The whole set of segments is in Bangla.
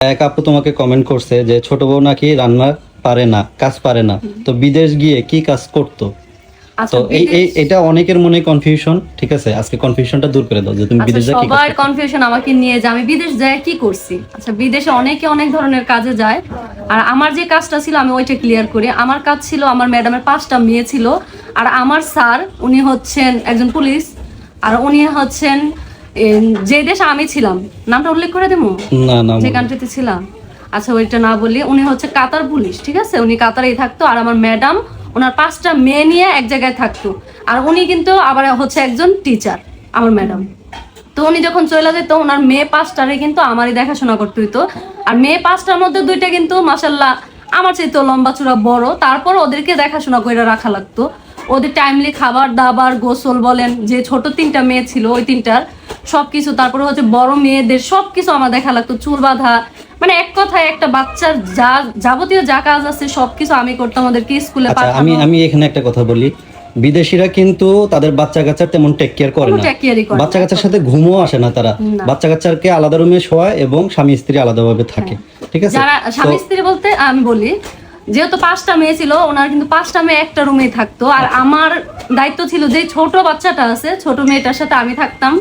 এক আপু তোমাকে কমেন্ট করছে যে ছোট বউ নাকি রান্না পারে না, কাজ পারে না, তো বিদেশ গিয়ে কি কাজ করতো। আচ্ছা তো এটা অনেকের মনে কনফিউশন, ঠিক আছে, আজকে কনফিউশনটা দূর করে দাও যে তুমি বিদেশ যা কি সবার কনফিউশন আমাকে নিয়ে যে আমি বিদেশ যায় কি করছি। আচ্ছা, বিদেশে অনেকে অনেক ধরনের কাজে যায়, আর আমার যে কাজটা ছিল আমি ওইটা ক্লিয়ার করি। আমার কাজ ছিল, আমার ম্যাডামের 5টা মেয়ে ছিল, আর আমার স্যার উনি হচ্ছেন একজন পুলিশ, আর উনি হচ্ছেন যে দেশে আমি ছিলাম, নামটা উল্লেখ করে দেবো না না যে কান্ট্রিতে ছিলাম। আচ্ছা ওইটা না বলি, উনি হচ্ছে কাতার পুলিশ, ঠিক আছে, উনি কাতারেই থাকতো। আর আমার ম্যাডাম ওনার 5টা মেয়ে নিয়ে এক জায়গায় থাকতো, আর উনি কিন্তু আবার হচ্ছে একজন টিচার আমার ম্যাডাম। তো উনি যখন চলে যেত ওনার মেয়ে 5টারে কিন্তু আমারই দেখাশোনা করতে হইতো। আর মেয়ে 5টার মধ্যে 2টা কিন্তু মাশাল্লাহ আমার চাইতে লম্বা চূড়া বড়, তারপর ওদেরকে দেখাশোনা করে রাখা লাগতো। ওদের টাইমলি খাবার দাবার গোসল বলেন, যে ছোট 3টা মেয়ে ছিল ওই 3টার সবকিছু, তারপরে হচ্ছে বড় মেয়েদের সবকিছু আমার দেখা লাগতো, চুল বাঁধা, মানে এক কথায় একটা বাচ্চার যা যাবতীয় যা কাজ আছে সবকিছু আমি করতাম, ওদেরকে স্কুলে আচ্ছা, পাঠানো। আমি এখানে একটা কথা বলি, বিদেশিরা কিন্তু তাদের বাচ্চা কাচ্চার তেমন টেক কেয়ার করে না, বাচ্চা কাচ্চার সাথে ঘুমও আসে না, তারা বাচ্চা কাচ্চাকে আলাদা রুমে শোয়ায় এবং স্বামী স্ত্রী আলাদাভাবে থাকে, ঠিক আছে। যারা স্বামী স্ত্রী বলতে আমি বলি, যেহেতু 5টা মেয়ে ছিল ওনার কিন্তু 5টা মেয়ে একটা রুমেই থাকতো, আর আমার দায়িত্ব ছিল যে ছোট বাচ্চাটা আছে ছোট মেয়েটার সাথে আমি থাকতাম,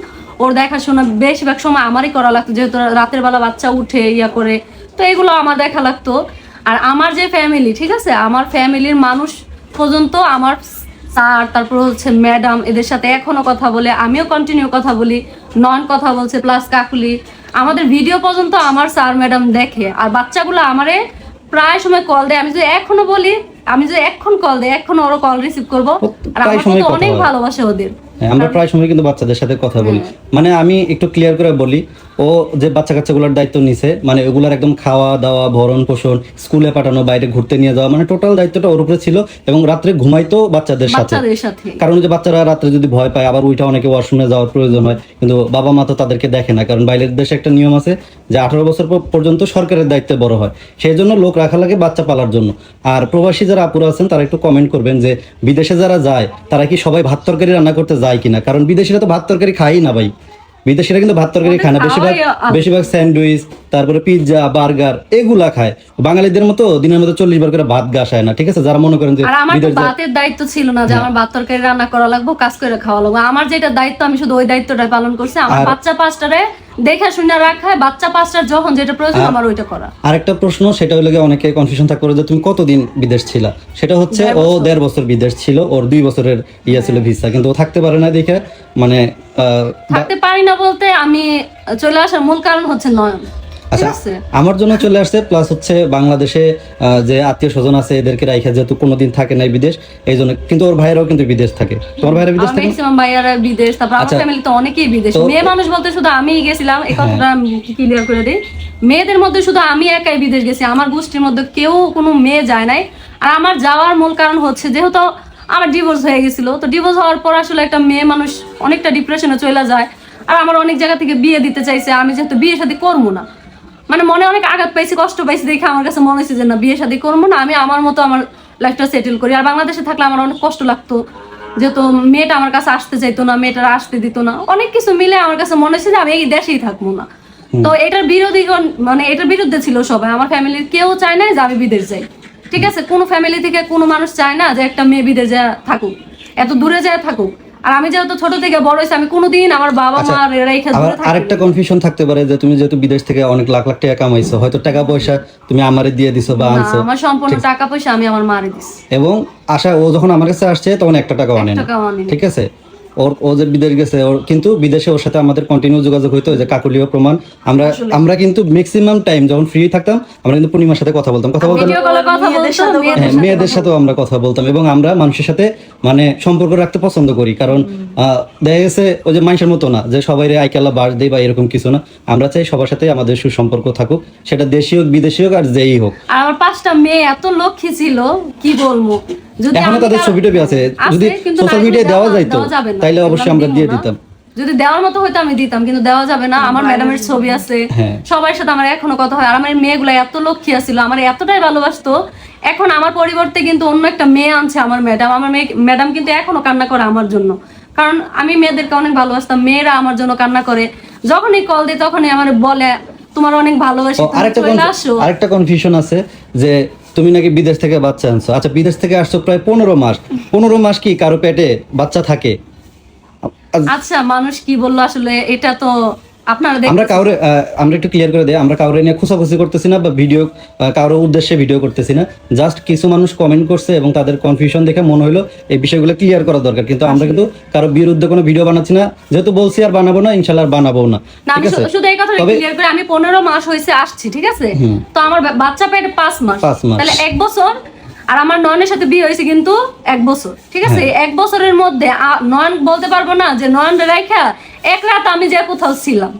ওর দেখাশোনা বেশিরভাগ সময় আমারই করা লাগতো, যেহেতু রাতের বেলা বাচ্চা উঠে ইয়া করে, তো এগুলো আমার দেখা লাগতো। আর আমার যে ফ্যামিলি, ঠিক আছে, আমার ফ্যামিলির মানুষ পর্যন্ত আমার স্যার, তারপর হচ্ছে ম্যাডাম, এদের সাথে এখনো কথা বলে, আমিও কন্টিনিউ কথা বলি, নন কথা বলছে, প্লাস কাকুলি, আমাদের ভিডিও পর্যন্ত আমার স্যার ম্যাডাম দেখে। আর বাচ্চাগুলো আমারে প্রায় সময় কল দেয়, আমি যদি এখনো বলি, আমি যদি এখন কল দেয় এখন ওরা কল রিসিভ করবো, আর আমার তো অনেক ভালোবাসে ওদের। আমরা প্রায় সময় কিন্তু বাচ্চাদের সাথে কথা বলি, মানে আমি একটু ক্লিয়ার করে বলি, ও যে বাচ্চা কাচ্চাগুলোর দায়িত্ব নিছে, মানে ওগুলার একদম খাওয়া দাওয়া, ভরণ পোষণ, স্কুলে পাঠানো, বাইরে ঘুরতে নিয়ে যাওয়া, মানে টোটাল দায়িত্বটা ওর উপরে ছিল। এবং রাত্রে ঘুমাইতো বাচ্চাদের সাথে, কারণ যে বাচ্চারা রাত্রে যদি ভয় পায় আবার ওইটা অনেকে ওয়াশরুমে যাওয়ার প্রয়োজন হয়, কিন্তু বাবা মা তো তাদেরকে দেখে না, কারণ বাইরের দেশে একটা নিয়ম আছে যে 18 বছর পর্যন্ত সরকারের দায়িত্বে বড় হয়, সেই জন্য লোক রাখা লাগে বাচ্চা পালার জন্য। আর প্রবাসী যারা আপুরা আছেন তারা একটু কমেন্ট করবেন যে বিদেশে যারা যায় তারা কি সবাই ভাত তরকারি রান্না করতে যায় কিনা, কারণ বিদেশিরা তো ভাত তরকারি খাই না ভাই, বিদেশিরা কিন্তু ভাত তরকারি খায় না, বেশিরভাগ স্যান্ডউইচ, তারপরে পিৎজা, বার্গার এগুলা খায়। বাঙালিদের মতো দিনের মধ্যে 40 বার করে ভাত গাছায় না, ঠিক আছে। যারা মনে করেন যে আমার ভাতের দায়িত্ব ছিল না যে আমার ভাত তরকারি রান্না করা লাগবে, কাজ করে খাওয়া লাগবে, আমার যেটা দায়িত্ব আমি শুধু ওই দায়িত্বটা পালন করছি। আমার বাচ্চা 5টারে দেখা শুনে রাখা, বাচ্চা 5টার যখন যেটা প্রয়োজন আমার ওইটা করা। আরেকটা প্রশ্ন, সেটা হলো অনেকে কনফিউশন থাকতে পারে যে তুমি কতদিন বিদেশ ছিলা, সেটা হচ্ছে ও 1.5 বছর বিদেশ ছিল, ওর 2 বছরের ইয়ে ছিল ভিসা, কিন্তু ও থাকতে পারে না দেখে, মানে থাকতে পারি না বলতে আমি চলে আসার মূল কারণ হচ্ছে নয়ন। আচ্ছা, আমার জন্য চলে আসছে, প্লাস হচ্ছে বাংলাদেশে যে আত্মীয় স্বজন আছে এদেরকে রাইখা, যেহেতু কোনোদিন থাকে নাই বিদেশ, এই জন্য। কিন্তু ওর ভাইয়েরাও কিন্তু বিদেশ থাকে, তোমার ভাইয়েরা বিদেশ থাকে, ম্যাক্সিমাম ভাইয়ারা বিদেশ, তারপর আমার ফ্যামিলি তো অনেকেই বিদেশ। মেয়ে মানুষ বলতে শুধু আমিই গেছিলাম, এই কথাটা ক্লিয়ার করে দিই, মেয়েদের মধ্যে শুধু আমি একাই বিদেশ গেছি, আমার গোষ্ঠীর মধ্যে কেউ কোনো মেয়ে যায় নাই। আর আমার যাওয়ার মূল কারণ হচ্ছে যেহেতু আমার ডিভোর্স হয়ে গেছিল, তো ডিভোর্স হওয়ার পর আসলে একটা মেয়ে মানুষ অনেকটা ডিপ্রেশনে চলে যায়। আর আমার অনেক জায়গা থেকে বিয়ে দিতে চাইছে, আমি যেহেতু বিয়ে শাদী করবো না, মানে মনে অনেক আঘাত পাইছি, কষ্ট পাইছি, দেখে আমার কাছে মনে হয়েছে যে না, বিয়ে শাদী করবো না, আমি আমার মতো আমার লাইফটা সেটেল করি। আর বাংলাদেশে থাকলে আমার অনেক কষ্ট লাগতো, যেহেতু মেয়েটা আমার কাছে আসতে চাইতো না, মেয়েটারা আসতে দিত না, অনেক কিছু মিলে আমার কাছে মনে হয়েছে যে আমি এই দেশেই থাকবো না। তো এটার বিরোধী, মানে এটার বিরুদ্ধে ছিল সবাই, আমার ফ্যামিলির কেউ চায় না যে আমি বিদেশ যাই, ঠিক আছে। কোনো ফ্যামিলি থেকে কোনো মানুষ চায় না যে একটা মেয়ে বিদেশ যায় থাকুক, এত দূরে যায় থাকুক। আর আমি যেহেতু ছোট থেকে বড় হয়েছি, আমি কোনোদিন আমার বাবা মা রেখে দূরে থাকি। আরেকটা কনফিউশন থাকতে পারে যে তুমি যেহেতু বিদেশ থেকে অনেক লাখ লাখ টাকা কামাইছো, হয়তো টাকা পয়সা তুমি আমারে দিয়ে দিছো বা আনছো, আমার সম্পূর্ণ টাকা পয়সা আমি আমার মারে দিছি, এবং ও যখন আমার কাছে আসছে তখন 1 টাকাও আনে না, ঠিক আছে। ও যে বিদেশ গেছে, ওর কিন্তু বিদেশে ওর সাথে আমাদের কন্টিনিউ যোগাযোগ হইতো, যে কাকুলিও প্রমাণ। আমরা কিন্তু ম্যাক্সিমাম টাইম যখন ফ্রি থাকতাম আমরা কিন্তু পূর্ণিমার সাথে কথা বলতাম, মেয়েদের সাথেও আমরা কথা বলতাম, এবং আমরা মানুষের সাথে মানে সম্পর্ক রাখতে পছন্দ করি, কারণ দেখা গেছে ওই যে মানুষের মতো না যে সবাই আইকাল্লা বাস দেয় বা এরকম কিছু না, আমরা চাই সবার সাথে আমাদের সুসম্পর্ক থাকুক, সেটা দেশি হোক বিদেশি হোক আর যেই হোক। আর আমার 5টা মেয়ে এত লক্ষ্মী ছিল কি বলবো, এখনো তাদের ছবি টবি আছে, যদি সোশ্যাল মিডিয়ায় দেওয়া যাইতো তাইলে অবশ্যই আমরা দিয়ে দিতাম, যদি দেওয়ার মতো হয়তো আমি দিতাম, কিন্তু দেওয়া যাবে না। আমার ম্যাডামের ছবি আছে, সবার সাথে আমার এখনো কথা হয়। আর আমার মেয়েগুলো এত লক্ষ্মী ছিল, আমার এতটাই ভালোবাসতো। এখন আমার পরিবর্তে কিন্তু অন্য একটা মেয়ে আনছে আমার ম্যাডাম, আমার ম্যাডাম কিন্তু এখনো কান্না করে আমার জন্য, কারণ আমি মেয়েদেরকে অনেক ভালোবাসতাম, মেয়েরা আমার জন্য কান্না করে। যখনই কল দিই তখনই আমার বলে তোমার অনেক ভালোবাসি, তুমি চলে আসো। আরেকটা কনফিউশন আছে যে তুমি নাকি বিদেশ থেকে বাচ্চা আনছো। আচ্ছা, বিদেশ থেকে আসছো প্রায় 15 মাস কি কারো পেটে বাচ্চা থাকে? আচ্ছা, মানুষ কি বললো আসলে, এটা তো আপনারা আমরা একটু ক্লিয়ার করে দেই, আমরা কাউরে নিয়ে খুশাখুশি করতেছি না বা ভিডিও কারোর উদ্দেশ্যে ভিডিও করতেছি না। জাস্ট কিছু মানুষ কমেন্ট করছে এবং তাদের কনফিউশন দেখে মনে হলো এই বিষয়গুলো ক্লিয়ার করা দরকার, কিন্তু আমরা কিন্তু কারো বিরুদ্ধে কোনো ভিডিও বানাচ্ছি না। যেহেতু বলছি আর বানাবো না, ইনশাআল্লাহ আর বানাবো না, ঠিক আছে? শুধু এই কথা ক্লিয়ার করে, আমি 15 মাস হয়েছে আসছি, ঠিক আছে? তো আমার বাচ্চা পেটে 5 মাস, তাহলে 1 বছর। আর আমার নয়নের সাথে বিয়ে হয়েছে কিন্তু 1 বছর, ঠিক আছে? 1 বছরের মধ্যে নয়ন বলতে পারবো না যে নয়ন রেখা এক রাত আমি যে কোথাও ছিলাম।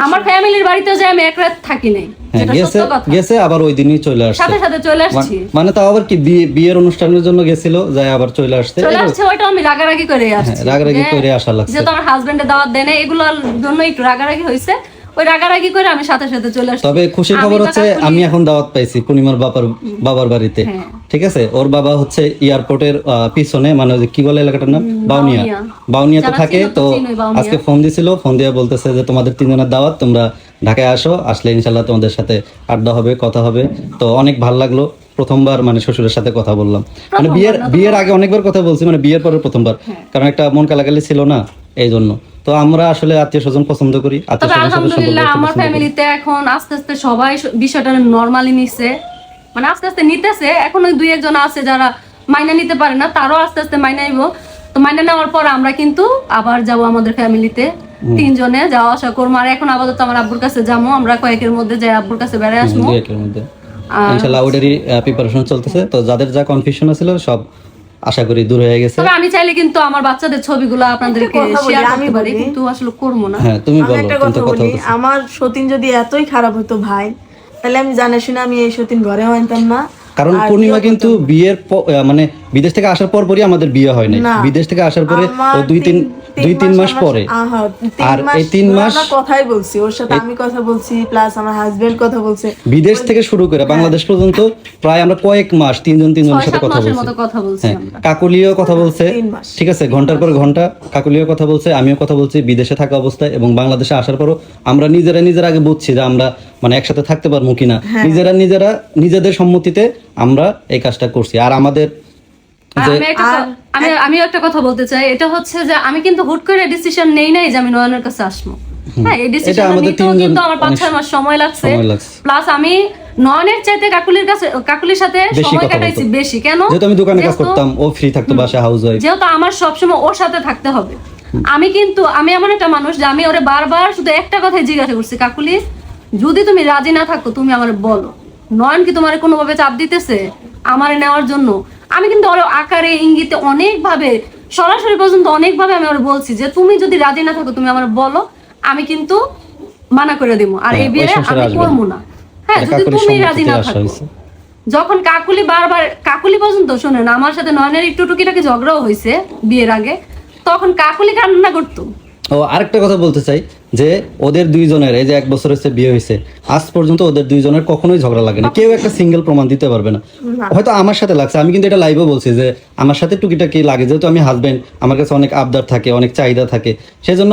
আমার ফ্যামিলির বাড়িতে যে আমি এক রাত থাকি নাই, যেটা সত্য কথা। গেছে আবার ওই দিনই চলে আসছে, সাথে সাথে চলে আসছি। মানে তাও আবার কি বিয়ের অনুষ্ঠানের জন্য গেছিল, যায় আবার চলে আসছে। ওইটা আমি রাগারাগি করে আসছি, রাগারাগি করে আসা লাগছে, যেহেতু আমার হাজবেন্ডের দাওয়াত দেয় না, এগুলোর জন্য একটু রাগারাগি হয়েছে। ওই রাগারাগি করে আমি সাথে সাথে চলে আসছি। তবে খুশির খবর হচ্ছে আমি এখন দাওয়াত পাইছি পূর্ণিমার বাবার বাড়িতে, ঠিক আছে? ওর বাবা হচ্ছে এয়ারপোর্টের পিছনে, মানে কি বলে এলাকাটার নাম, বাউনিয়াতে থাকে। তো আজকে ফোন দিছিল, ফোন দিয়ে বলতেছে যে তোমাদের 3 জনের দাওয়াত, তোমরা ঢাকায় আসো, আসলে ইনশাল্লাহ তোমাদের সাথে আড্ডা হবে, কথা হবে। তো অনেক ভালো লাগলো, প্রথমবার মানে শ্বশুরের সাথে কথা বললাম। মানে বিয়ের আগে অনেকবার কথা বলছি, মানে বিয়ের পরে প্রথমবার, কারণ একটা মন কালাকালি ছিল না, এই জন্য। তো আমরা আসলে আত্মীয় স্বজন পছন্দ করি, আলহামদুলিল্লাহ আমার ফ্যামিলিতে এখন আস্তে আস্তে সবাই বিষয়টা নরমালি নিচ্ছে, মানে আস্তে আস্তে নিতেছে। এখনো 2-1 জন আছে যারা মাইনা নিতে পারে না, তারও আস্তে আস্তে মাইনা নিব। তো মাইনা নেওয়ার পর আমরা কিন্তু আবার যাব আমাদের ফ্যামিলিতে 3 জনে যাওয়া আসা করবো। আর এখন আপাতত আমার আব্বুর কাছে যাবো, আমরা কয়েকের মধ্যে যাই আব্বুর কাছে বেড়ে আসবো ইনশাআল্লাহ। ওটারই প্রিপারেশন চলতেছে। তো যাদের যা কনফিউশন ছিল সব আশা করি দূর হয়ে গেছে। তবে আমি চাইলে কিন্তু আমার বাচ্চাদের ছবিগুলো আপনাদেরকে শেয়ার করতে পারি, কিন্তু আসলে করব না। হ্যাঁ, তুমি বলো। একটা কথা বলি, আমার সতীন যদি এতই খারাপ হতো ভাই, তাহলে আমি জানা শুনে আমি এই সতীন ঘরে আনতাম না। কারণ পূর্ণিমা কিন্তু বিয়ের মানে বিদেশ থেকে আসার পরই আমাদের বিয়ে হয় নাই। বিদেশ থেকে আসার পরে ও 2-3 মাস পরে, আর এই 3 মাস কথাই বলছি ওর সাথে, আমি কথা বলছি, প্লাস আমার হাজবেন্ড কথা বলছে। বিদেশ থেকে শুরু করে বাংলাদেশ পর্যন্ত প্রায় আমরা কয়েক মাস 3 জনের সাথে কথা বলছি। কাকুলিও কথা বলছে, ঠিক আছে, ঘন্টার পর ঘন্টা কাকুলিও কথা বলছে, আমিও কথা বলছি বিদেশে থাকা অবস্থায়। এবং বাংলাদেশে আসার পরও আমরা নিজেরা আগে বুঝছি যে আমরা মানে একসাথে থাকতে পারবো কিনা, নিজেদের সম্মতিতে আমরা এই কাজটা করছি। আর আমাদের আমি একটা কথা বলতে চাই, এটা হচ্ছে যে আমি কিন্তু হুট করে ডিসিশন নেই নাই যে আমি নয়নের কাছে আসবো। হ্যাঁ, এই ডিসিশন নিতেও কিন্তু আমার 5-6 মাস সময় লাগছে। প্লাস আমি নয়নের চাইতে কাকুলির সাথে সময় কাটাইছি বেশি। কেন? যেহেতু আমি দোকানে কাজ করতাম, ও ফ্রি থাকতো, বাসায় হাউস ওয়াইফ, যেহেতু আমার সবসময় ওর সাথে থাকতে হবে। আমি এমন একটা মানুষ যে আমি ওরে বারবার শুধু একটা কথাই জিজ্ঞাসা করছি, কাকুলি যদি তুমি রাজি না থাকো তুমি আমার বলো। নয়ন কি তোমার কোনোভাবে চাপ দিতেছে আমারে নেওয়ার জন্য? আমি কিন্তু ওর আকারে ইঙ্গিতে অনেকভাবে, সরাসরি পর্যন্ত অনেকভাবে আমি ওর বলছি যে তুমি যদি রাজি না থাকো তুমি আমার বলো, আমি কিন্তু মানা করে দিব, আর এই বিয়ে আমি করবো না। হ্যাঁ, যদি তুমি রাজি না থাকো। যখন কাকুলি পর্যন্ত শোনেন, আমার সাথে নয়নের একটু টুকিটাকি ঝগড়াও হয়েছে বিয়ের আগে, তখন কাকুলি কান্না করতো। ও আরেকটা কথা বলতে চাই যে ওদের 2 জনের, এই যে 1 বছর হচ্ছে বিয়ে হয়েছে, আজ পর্যন্ত ওদের 2 জনের কখনোই ঝগড়া লাগে না। কেউ একটা সিঙ্গেল প্রমাণ দিতে পারবে না। হয়তো আমার সাথে লাগছে, আমি কিন্তু এটা লাইভও বলছি যে আমার সাথে টুকিটাকি লাগে, যেহেতু আমি হাজবেন্ড, আমার কাছে অনেক আবদার থাকে, অনেক চাহিদা থাকে, সেজন্য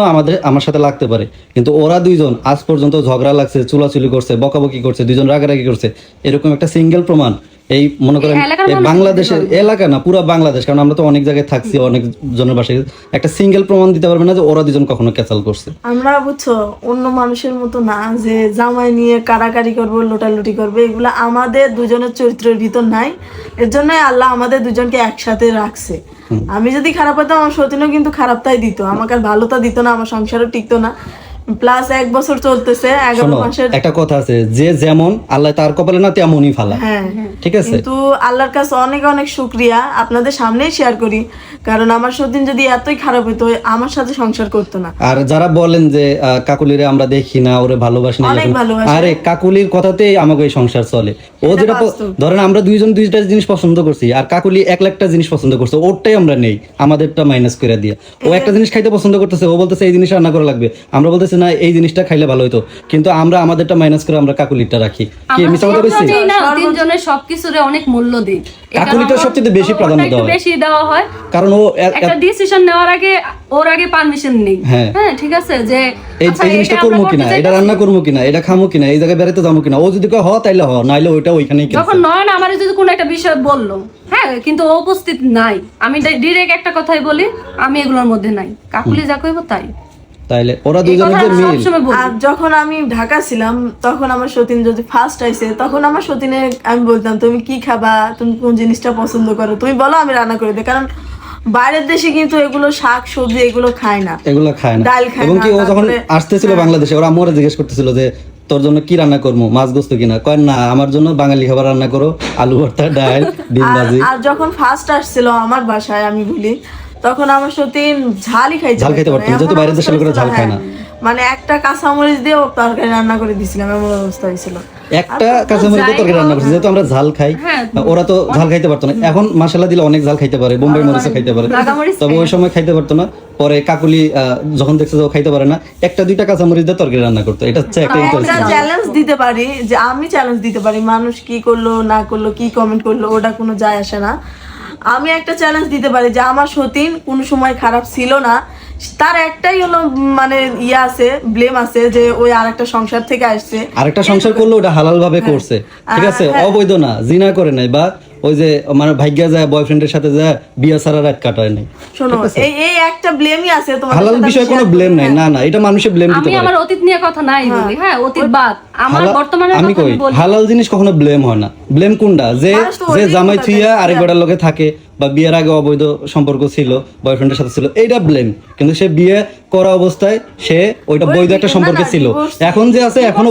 আমার সাথে লাগতে পারে। কিন্তু ওরা 2 জন আজ পর্যন্ত ঝগড়া লাগছে, চুলাচুলি করছে, বকাবকি করছে, 2 জন রাগারাগি করছে, এরকম একটা সিঙ্গেল প্রমাণ এই মনে করেন বাংলাদেশের এলাকা না, পুরো বাংলাদেশ, কারণ আমরা তো অনেক জায়গায় থাকছি, অনেক জনের বাসায়, একটা সিঙ্গেল প্রমাণ দিতে পারবে না যে ওরা 2 জন কখনো ক্যাচাল করছে। আমরা বুঝছো অন্য মানুষের মতো না যে জামাই নিয়ে কারাকারি করবো, লোটালুটি করবে, এগুলো আমাদের 2 জনের চরিত্রের ভিতর নাই। এর জন্যই আল্লাহ আমাদের 2 জনকে একসাথে রাখছে। আমি যদি খারাপ হতাম, আমার সতীনও কিন্তু খারাপটাই দিত, আমাকে আর ভালোটা দিত না, আমার সংসারও টিকতো না। প্লাস 1 বছর চলতেছে, 11 মাসের একটা কথা আছে যে যেমন আল্লাহ তার কপালে না তেমনই ফালা। হ্যাঁ, ঠিক আছে। কিন্তু আল্লাহর কাছে অনেক অনেক শুকরিয়া, আপনাদের সামনেই শেয়ার করি, কারণ আমার সতীন যদি এতই খারাপ হতো আমার সাথে সংসার করতো না। আর যারা বলেন যে কাকুলিরে আমরা দেখি না, ওরে ভালোবাসি না, আরে কাকুলির কথাতেই আমাকে এই সংসার চলে। ও যেটা ধরেন আমরা 2 জন 2টা জিনিস পছন্দ করছি, আর কাকুলি 1,00,000টা জিনিস পছন্দ করছে, ওরটাই আমরা নেই, আমাদেরটা মাইনাস করে দিয়ে। ও একটা জিনিস খাইতে পছন্দ করতেছে, ও বলতেছে এই জিনিস রান্না করা লাগবে, আমরা বলতেছি না এই জিনিসটা খাইলে ভালো হতো, কিন্তু আমরা আমাদেরটা মাইনাস করে আমরা কাকুলিটা রাখি। কি মিছা কথা বলছি? তিনজনের সবকিছুরে অনেক মূল্য দিই, কাকুলিটা সবচেয়ে বেশি প্রাধান্য দেওয়া হয়, বেশি দেওয়া হয়, কারণ ও একটা ডিসিশন নেওয়ার আগে ওর আগে পারমিশন নেই। হ্যাঁ ঠিক আছে, যে এই জিনিসটা করবো কিনা, এটা রান্না করবো কিনা, এটা খামো কিনা, এই জায়গায় বেড়াতে যাবো কিনা, ও যদি হ তাইলে নাইলে ওইটা ওইখানেই যখন নয়ন আমার যদি কোনো একটা বিষয় বললো, হ্যাঁ কিন্তু ও উপস্থিত নাই, আমি ডিরেক্ট একটা কথাই বলি, আমি এগুলোর মধ্যে নাই, কাকুলি যা কইবো তাই। তাইলে ওরা দুজনের যে মিল। আর যখন আমি ঢাকা ছিলাম তখন আমার সতীন যদি ফার্স্ট আইছে, তখন আমার সতীনে আমি বলতাম তুমি কি খাবা, তুমি কোন জিনিসটা পছন্দ করো, তুমি বলো আমি রান্না করে দিই। কারণ বাইরের দেশে কিন্তু এগুলো শাক সবজি এগুলো খায় না, এগুলো খায় না। ডাল খায় এবং না। কি ও যখন আসতেছিল বাংলাদেশে, ওরা আম্মুরা জিজ্ঞেস করতেছিল যে তোর জন্য কি রান্না করবো, মাছ গোস্ত কিনা, কয় না আমার জন্য বাঙালি খাবার রান্না করো, আলু ভর্তা, ডাল, ডিম ভাজি। আর যখন ফার্স্ট আসছিল আমার বাসায় আমি বলি, তখন আমার সতীন ঝালই খাইতে পারতো না, যেহেতু বাইরের দেশের লোকেরা ঝাল খায় না। মানে একটা কাঁচামরিচ দিয়ে ও তরকারি রান্না করে দিছিলাম, এমন অবস্থা হয়েছিল। একটা কাঁচামরিচ দিয়ে তরকারি রান্না করছে, যেহেতু আমরা ঝাল খাই, ওরা তো ঝাল খাইতে পারতো না। এখন মশলা দিলে অনেক ঝাল খাইতে পারে, বোম্বাই মরিচ খাইতে পারে, তবে ওই সময় খাইতে পারতো না। পরে কাকুলি যখন দেখছে যে ও খাইতে পারে না, একটা দুইটা কাঁচামরিচ দিয়ে তরকারি রান্না করতো। এটা হচ্ছে একটা চ্যালেঞ্জ দিতে পারি, যে আমি চ্যালেঞ্জ দিতে পারি, মানুষ কি করলো না করলো, কি কমেন্ট করলো ওটা কোনো যায় আসে না। আমি একটা চ্যালেঞ্জ দিতে পারি যে আমার সতীন কোনো সময় খারাপ ছিল না, তার একটাই হলো মানে আছে, ব্লেম আছে যে ওই আরেকটা সংসার থেকে আসছে, আরেকটা সংসার করলো, ওটা হালাল ভাবে করছে, ঠিক আছে, অবৈধ না, জিনা করে নাই, বা ওই যে মানে ভাগ্যা যায় বয়ফ্রেন্ডের সাথে যায় বিয়া ছাড়া রাত কাটায় নাই। শোনো এই একটা ব্লেমই আছে তোমার, হালাল বিষয়ে কোনো ব্লেম নাই, না না এটা মানুষের ব্লেম দিতে আমি পারে। আমার অতীত নিয়ে কথা নাই বলি, হ্যাঁ অতীত বাদ, আমার বর্তমানে আমি কই হালাল জিনিস কখনো ব্লেম হয় না। ব্লেম কোনটা, যে জামাই থুইয়া আরেক বেটার লগে থাকে, বা বিয়ের আগে অবৈধ সম্পর্ক ছিল, বয়ফ্রেন্ডের সাথে ছিল, এইটা ব্লেম। কিন্তু সে বিয়ে করা অবস্থায় সে ওইটা বৈধ একটা সম্পর্কে ছিল, এখন যে আছে এখনো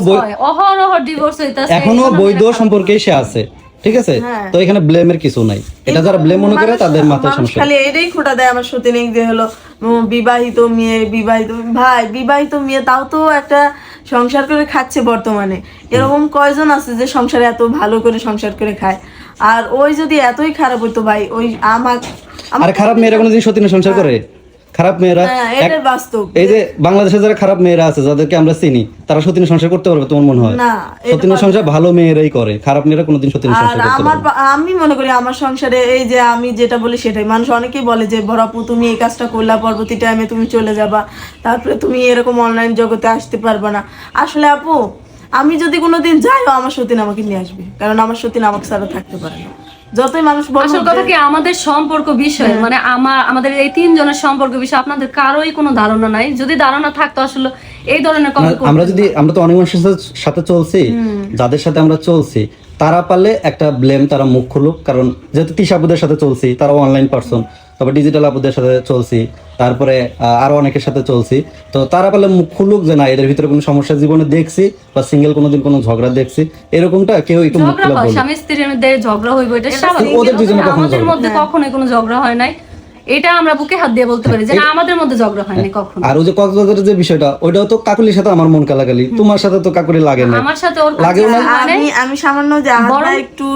এখনো বৈধ সম্পর্কেই সে আছে, ঠিক আছে। তো এখানে ব্লেমের কিছু নাই, এটা যারা ব্লেম মনে করে তাদের মাথায় সমস্যা। খালি এটাই খোটা দেয় আমার সতীন, যে হলো বিবাহিত মেয়ে, বিবাহিত ভাই, বিবাহিত মেয়ে তাও তো একটা সংসার করে খাচ্ছে বর্তমানে। এরকম কয়জন আছে যে সংসারে এত ভালো করে সংসার করে খায়, আর ওই যদি এতই খারাপ হইতো ভাই, ওই আর খারাপ মেয়েরা কোনোদিন সতীনের সংসার করে? খারাপ মেয়েরা, এই যে বাংলাদেশে যারা খারাপ মেয়েরা আছে যাদেরকে আমরা চিনি, তারা সতীনের সংসার করতে পারবে তোমার মনে হয়? না, সতীনের সংসার ভালো মেয়েরাই করে, খারাপ মেয়েরা কোনোদিন সতীনের সংসার করতে পারবে না। আমি মনে করি আমার সংসারে এই যে আমি যেটা বলি সেটাই, মানুষ অনেকেই বলে যে বড়াপু তুমি এই কাজটা করলা, পরবর্তী টাইমে তুমি চলে যাবা, তারপরে তুমি এরকম অনলাইন জগতে আসতে পারবে না। আসলে আপু আমি যদি কোনোদিন যাইও, আমার সতীন আমাকে নিয়ে আসবে, কারণ আমার সতীন আমাকে ছাড়া থাকতে পারে না। যতই মানুষ আসল কথা কি, আমাদের সম্পর্ক বিষয় মানে আমাদের এই তিনজনের সম্পর্ক বিষয় আপনাদের কারোই কোনো ধারণা নাই। যদি ধারণা থাকতো আসলে এই ধরনের আমরা তো অনেক মানুষের সাথে চলছি, যাদের সাথে আমরা চলছি তারা পারলে একটা ব্লেম, তারা মুখ খুলুক। কারণ যেহেতু তিশাবুদের সাথে চলছি, তারাও অনলাইন পার্সন, তবে ডিজিটাল আপুদের সাথে চলছি, তারপরে আরো অনেকের সাথে চলছি, তো তারা পারলে মুখ খুলুক যে না এদের ভিতরে কোনো সমস্যা জীবনে দেখছি, বা সিঙ্গেল কোনোদিন কোনো ঝগড়া দেখছি, এরকমটা কেউ একটু মুখ খুলে বলুক। স্বামী স্ত্রীর মধ্যে ঝগড়া হইব, এটা স্বাভাবিক। ওদের দুজনের আমাদের মধ্যে কখনোই কোনো ঝগড়া হয় নাই, এটা আমরা বুকে হাত দিয়ে বলতে পারি যে না আমাদের মধ্যে ঝগড়া হয়নি কখনো। আর ওই যে কক্সবাজারের যে বিষয়টা, ওইটাও তো কাকুলির সাথে আমার মন কালাকালি, তোমার সাথে তো কাকুলি লাগে না, আমার সাথে ওর লাগেও না। আমি সামান্য যে আহাদা একটু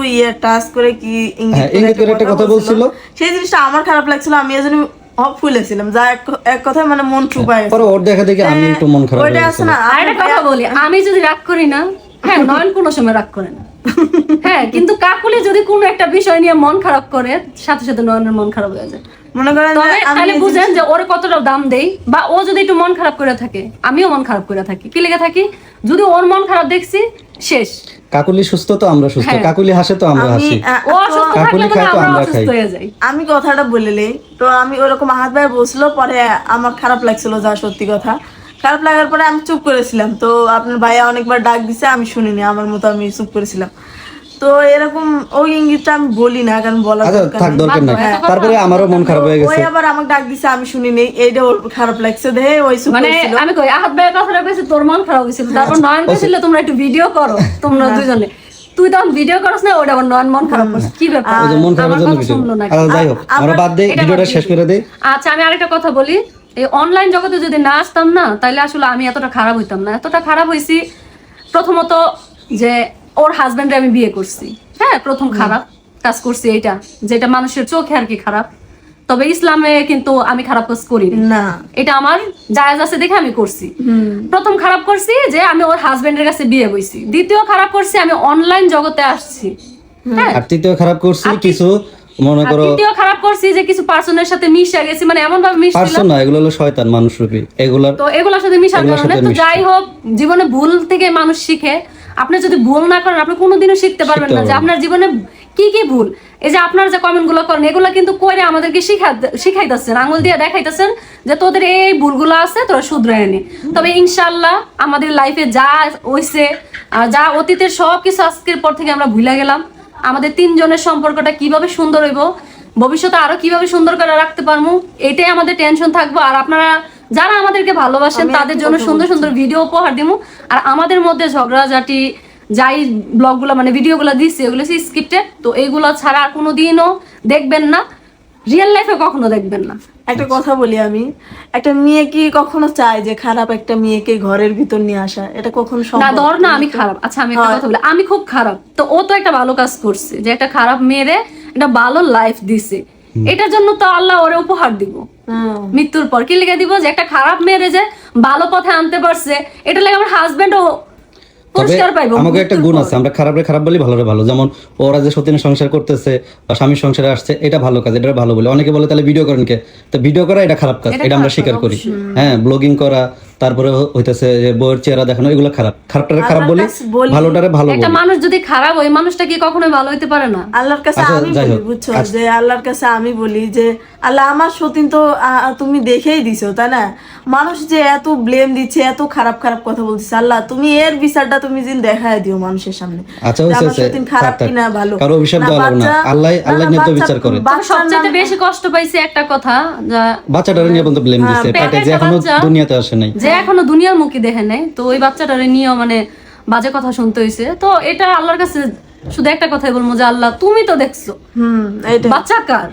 টাচ করে কি ইঙ্গিত করে একটা কথা বলছিল, সেই জিনিসটা আমার খারাপ লাগছিল, আমি এজন্য ফুলেছিলাম, যা এক কথায় মানে মন চুপায় পরে ওর দেখা দেখে আমি একটু মন খারাপ ওইটা আছে না। আর একটা কথা বলি, আমি যদি রাগ করি না, হ্যাঁ নয়ন কোনো সময় রাগ করে না, হ্যাঁ কিন্তু কাকুলি যদি কোনো একটা বিষয় নিয়ে মন খারাপ করে, সাথে সাথে নয়নের মন খারাপ হয়ে যায়। মনে করেন তাহলে বুঝেন যে ওর কতটা দাম দেই, বা ও যদি একটু মন খারাপ করে থাকে, আমিও মন খারাপ করে থাকি, কি লেগে থাকি, যদি ওর মন খারাপ দেখছি শেষ। কাকুলি সুস্থ তো আমরা সুস্থ, কাকুলি হাসে তো আমরা হাসি, ও অসুস্থ থাকলে তো আমরা অসুস্থ হয়ে যাই। আমি কথাটা বললেই তো আমি ওরকম আহাদ ভাই বলছিল, পরে আমার খারাপ লাগছিল, যা সত্যি কথা খারাপ লাগার পরে আমি চুপ করেছিলাম। তো আপনার ভাইয়া অনেকবার ডাক দিছে, আমি শুনিনি, আমার মতো আমি চুপ করেছিলাম। তো এরকম ওই ইঙ্গিতটা আমি বলি না, কারণ বলার দরকার নাই। তারপরে আমারও মন খারাপ হয়ে গেছে, ওই আবার আমাকে ডাক দিছে, আমি শুনিনি, এইটা ওর খারাপ লাগছে দেহে ওই চুপ করেছিল। আমি কই আহাদ ভাইয়ের কথাটা কইছে তোর মন খারাপ হইছিল, তারপর নয়ন কইছিল তোমরা একটু ভিডিও করো তোমরা দুজনে, তুই তখন ভিডিও করছ না, ওটা আবার নয়ন মন খারাপ করছে, কি ব্যাপার? মন খারাপের জন্য ভিডিও। যাই হোক আমরা বাদ দেই, ভিডিওটা শেষ করে দেই। আচ্ছা আমি আরেকটা কথা বলি, এই অনলাইন জগতে যদি না আসতাম না, তাহলে আসলে আমি এতটা খারাপ হইতাম না। এতটা খারাপ হইছি প্রথমত যে ওর হাজবেন্ডে আমি বিয়ে করছি, হ্যাঁ প্রথম খারাপ কাজ করছি, এইটা যেটা মানুষের চোখে আর কি খারাপ। তবে ইসলামে কিন্তু আমি খারাপ কাজ করি না। এটা আমার জায়েজ আছে দেখে আমি করছি। প্রথম খারাপ করছি যে আমি ওর হাজবেন্ডের কাছে বিয়ে বইছি, দ্বিতীয় খারাপ করছি আমি অনলাইন জগতে আসছি, হ্যাঁ, আর তৃতীয় খারাপ করছি কিছু মনে আর করো তৃতীয় খারাপ করছি যে কিছু পার্সনের সাথে মিশে গেছি, মানে এমন ভাবে মিশছিলাম, পার্সন না, এগুলো হলো শয়তান মানুষ রূপী, এগুলার তো এগুলোর সাথে মিশার এগুলোর কারণে সাথে তো মিশছি। যাই হোক, জীবনে ভুল থেকে মানুষ শিখে। আপনি যদি ভুল না করেন আপনি কোনোদিনও শিখতে পারবেন না যে আপনার জীবনে কি কি ভুল। এই যে আপনারা যে কমেন্ট গুলো করেন এগুলো কিন্তু করে আমাদেরকে শিখাইতেছেন, আঙুল দিয়ে দেখাইতেছেন যে তোদের এই ভুলগুলো আছে, তোরা শুধরায় নি। তবে ইনশাল্লাহ আমাদের লাইফে যা হইছে, যা অতীতের সবকিছু আজকের পর থেকে আমরা ভুলে গেলাম। আমাদের তিনজনের সম্পর্কটা কিভাবে সুন্দর হইব, ভবিষ্যতে আরো কিভাবে সুন্দর করে রাখতে পারবো, এটাই আমাদের টেনশন থাকবো। আর আপনারা যারা আমাদেরকে ভালোবাসেন তাদের জন্য সুন্দর সুন্দর ভিডিও উপহার দিব। আর আমাদের মধ্যে ঝগড়াঝাটি যাই ব্লগগুলো মানে ভিডিওগুলো দিচ্ছি ওগুলো স্ক্রিপ্টেড, তো এইগুলো ছাড়া আর কোনোদিনও দেখবেন না, রিয়েল লাইফে কখনো দেখবেন না। একটা কথা বলি, আমি একটা মেয়ে কি কখনো চায় যে খারাপ একটা মেয়েকে ঘরের ভিতর নিয়ে আসা? এটা কখনো না, সম্ভব? ধর না আমি খারাপ, আচ্ছা আমি একটা কথা বলি, আমি খুব খারাপ, তো ও তো একটা ভালো কাজ করছে যে একটা খারাপ মেয়েরে একটা ভালো লাইফ দিছে, এটার জন্য তো আল্লাহ ওরে উপহার দিব মৃত্যুর পর। কি লিখে দিব যে একটা খারাপ মেয়েরে যে ভালো পথে আনতে পারছে, এটা লাগে আমার হাজবেন্ডও তবে পুরস্কার পাইবো। আমাকে একটা গুণ আছে, আমরা খারাপরে খারাপ বলি, ভালোরে ভালো। যেমন ওরা যে সতীনের সংসার করতেছে বা স্বামীর সংসারে আসছে, এটা ভালো কাজ, এটা ভালো বলে। অনেকে বলে তাহলে ভিডিও করেন কে, তো ভিডিও করা এটা খারাপ কাজ, এটা আমরা স্বীকার করি। হ্যাঁ, ব্লগিং করা, তারপরে হইতেছে যে বউয়ের চেহারা দেখানো, এগুলো খারাপ। খারাপটারে খারাপ বলি, ভালোটারে ভালো একটা বলি। মানুষ যদি খারাপ ওই মানুষটা কি কখনোই ভালো হইতে পারে না? আল্লাহর কাছে আচ্ছা, আমি যাই বলি, হোক। বুঝছো, যে আল্লাহর কাছে আমি বলি যে আল্লাহ আমার সতীন তো তুমি দেখেই দিছো, তাই না? মানুষ যে এত ব্লেম দিচ্ছে, এত খারাপ খারাপ কথা বলতেছে, আল্লাহ তুমি এর বিচারটা তুমি দিন দেখায় দিও মানুষের সামনে। আচ্ছা, যে হয়েছে, আমার হয়েছে, সতীন খারাপ থাক, থাক। কিনা ভালো। কারো অভিশাপ না, দেওয়া লাগবে না, বাচ্চা- আল্লাহ না, না, নিয়ে তো বাচ্চা- বিচার করে। বাচ্চার সবচেয়ে নাম- বেশি কষ্ট পাইছে একটা কথা, বাচ্চাটারে নিয়ে পর্যন্ত ব্লেম দিচ্ছে, পেটের পেটে যে এখনো বাচ্চা। দুনিয়াতে আসে নাই। যে এখনো দুনিয়ার মুখী দেখে নাই, তো ওই বাচ্চাটারে নিয়ে মানে বাজে কথা শুনতে হয়েছে। তো এটা আল্লাহর কাছে শুধু একটা কথাই বলবো যে আল্লাহ তুমি তো দেখছো এইটা বাচ্চা কার,